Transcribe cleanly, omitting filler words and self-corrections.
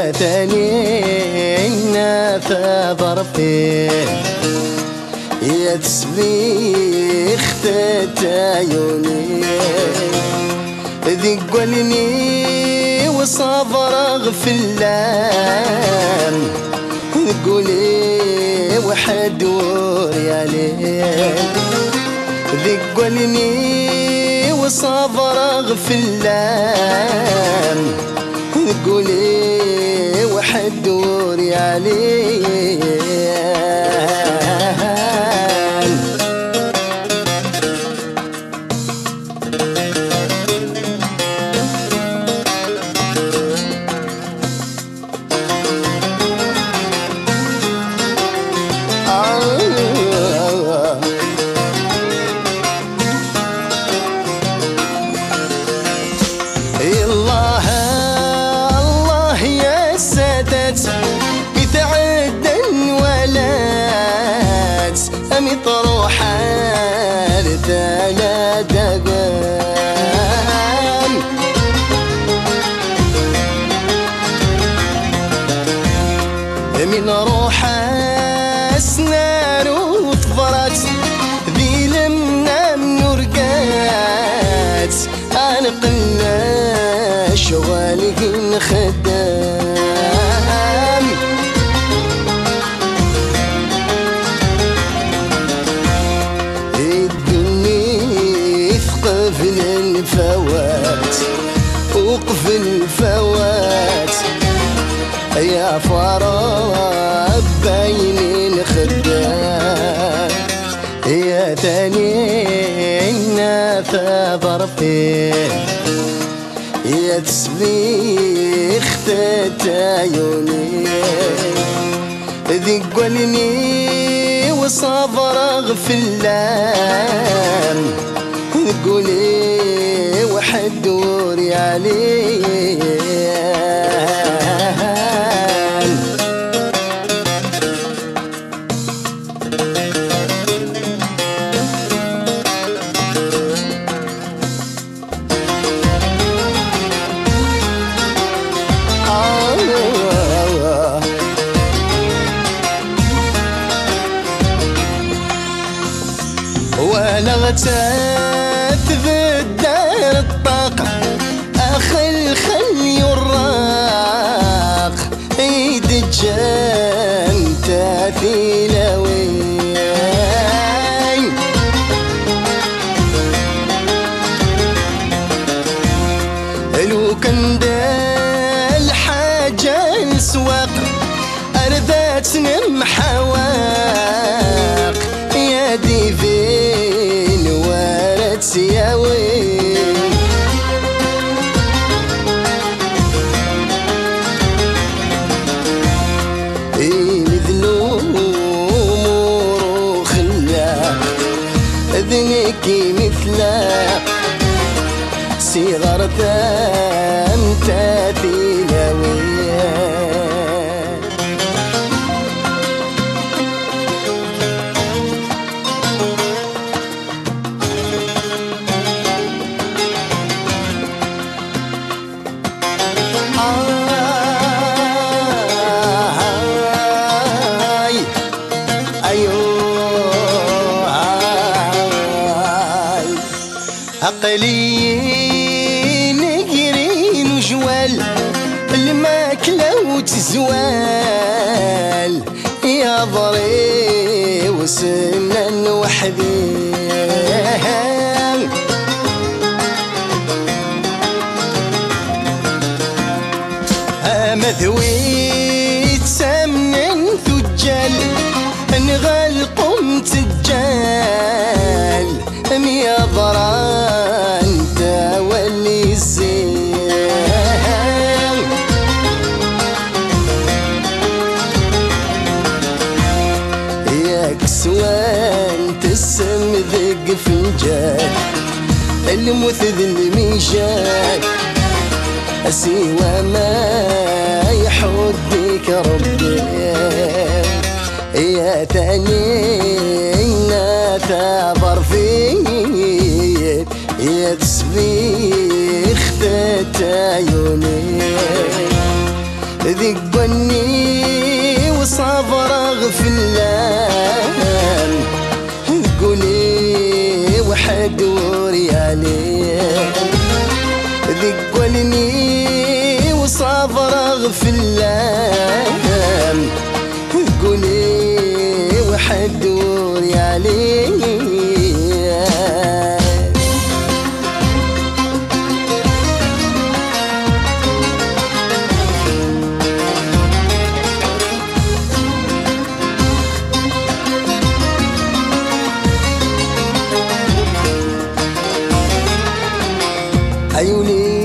يا ثانينا ثابر فيه يا تسبيخ عيوني ذي قولني وصبر غفلان قولي وحد وري عليه ذي قولني وصبر غفلان قولي وحد وري عليه تروح لا دبان من روح اسنان وطفرت ذي لمنا من ورقات انا قلنا شغالك خدام الفوات وقف الفوات يا فراب بين خدام يا ثانينا ثابر فيه يا تسبيخ عيوني ذي قولني وصبر غفلان قولي وحد وري عليه ولا غتات بالدار الطاقة أخي الخلي والراق ايد الجان تاثيلوي لو كان دا الحاجة السواق أردات نم حواق يا ديفين وارد سياوين مثلو امور خلاق ذنكي مثلاق صغرت انت تلاويه عقلي نقرين وجوال الماكلة وتزوال يا ضري وسنن وحدي مذوي تسمن ثجال نغلقم تجال يا ضران تولي الزين يا كسوان تسم ذق فنجان المثذ الميشان سوى ما يحدك ربي يا ثانينا ثابر فيه يا تسبيخ عيوني ذقني وصابر غفلان قولي وحد وريالي ذقني وصابر غفلان قولي وحد وريالي عيوني